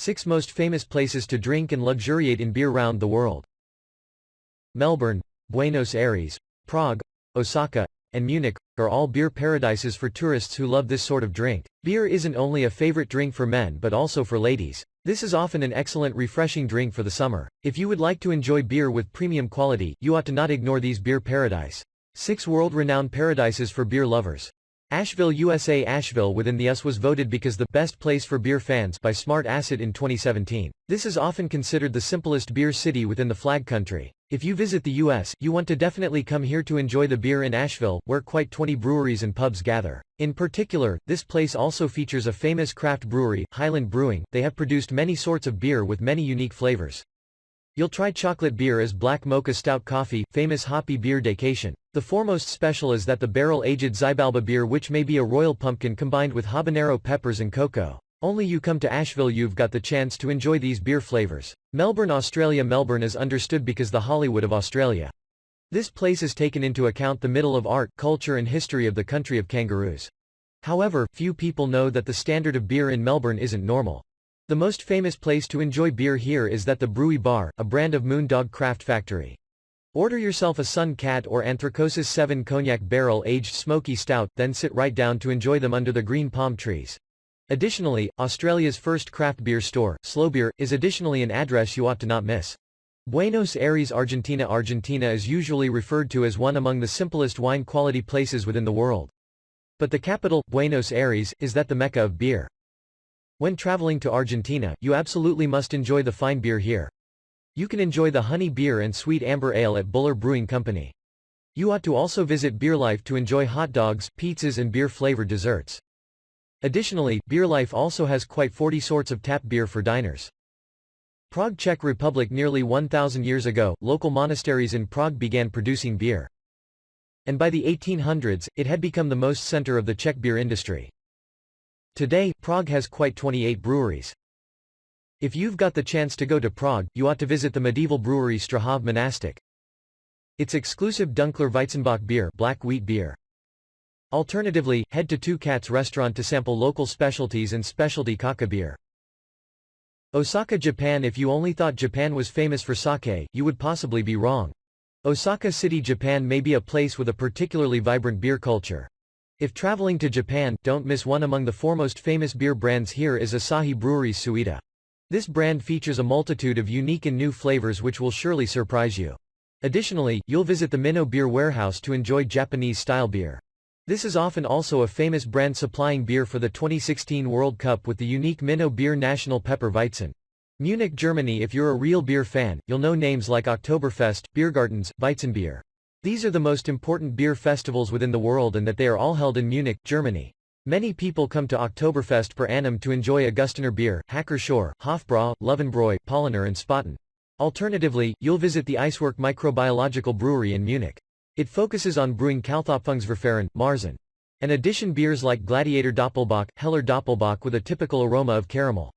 6 most famous places to drink and luxuriate in beer round the world. Melbourne, Buenos Aires, Prague, Osaka, and Munich are all beer paradises for tourists who love this sort of drink. Beer isn't only a favorite drink for men but also for ladies. This is often an excellent refreshing drink for the summer. If you would like to enjoy beer with premium quality, you ought to not ignore these beer paradise. 6 world-renowned paradises for beer lovers. Asheville, USA. Asheville within the US was voted because the best place for beer fans by Smart Acid in 2017. This is often considered the simplest beer city within the flag country. If you visit the US, you want to definitely come here to enjoy the beer in Asheville, where quite 20 breweries and pubs gather. In particular, this place also features a famous craft brewery, Highland Brewing. They have produced many sorts of beer with many unique flavors. You'll try chocolate beer as black mocha stout coffee, famous hoppy beer Daycation. The foremost special is that the barrel-aged Zybalba beer, which may be a royal pumpkin combined with habanero peppers and cocoa. Only you come to Asheville you've got the chance to enjoy these beer flavors. Melbourne, Australia. Melbourne is understood because the Hollywood of Australia. This place has taken into account the middle of art, culture and history of the country of kangaroos. However, few people know that the standard of beer in Melbourne isn't normal. The most famous place to enjoy beer here is that the Brewy Bar, a brand of Moondog Craft Factory. Order yourself a Sun Cat or Anthracosis 7 Cognac barrel-aged smoky stout, then sit right down to enjoy them under the green palm trees. Additionally, Australia's first craft beer store, Slow Beer, is additionally an address you ought to not miss. Buenos Aires, Argentina. Argentina is usually referred to as one among the simplest wine quality places within the world. But the capital, Buenos Aires, is that the Mecca of beer. When traveling to Argentina, you absolutely must enjoy the fine beer here. You can enjoy the honey beer and sweet amber ale at Buller Brewing Company. You ought to also visit Beerlife to enjoy hot dogs, pizzas and beer-flavored desserts. Additionally, Beerlife also has quite 40 sorts of tap beer for diners. Prague, Czech Republic. Nearly 1,000 years ago, local monasteries in Prague began producing beer. And by the 1800s, it had become the most center of the Czech beer industry. Today, Prague has quite 28 breweries. If you've got the chance to go to Prague, you ought to visit the medieval brewery Strahov Monastic. Its exclusive Dunkler Weizenbock beer, black wheat beer. Alternatively, head to Two Cats restaurant to sample local specialties and specialty kaka beer. Osaka, Japan. If you only thought Japan was famous for sake, you would possibly be wrong. Osaka City, Japan may be a place with a particularly vibrant beer culture. If traveling to Japan, don't miss one among the foremost famous beer brands here is Asahi Brewery's Suida. This brand features a multitude of unique and new flavors which will surely surprise you. Additionally, you'll visit the Minnow Beer Warehouse to enjoy Japanese-style beer. This is often also a famous brand supplying beer for the 2016 World Cup with the unique Minnow Beer National Pepper Weizen. Munich, Germany. If you're a real beer fan, you'll know names like Oktoberfest, Biergartens, Weizenbier. These are the most important beer festivals within the world and that they are all held in Munich, Germany. Many people come to Oktoberfest per annum to enjoy Augustiner beer, Hacker Shore, Hofbräu, Löwenbräu, Polliner and Spaten. Alternatively, you'll visit the Icework Microbiological Brewery in Munich. It focuses on brewing Kalthopfungsverfahren, Marzen. And addition beers like Gladiator Doppelbock, Heller Doppelbock with a typical aroma of caramel.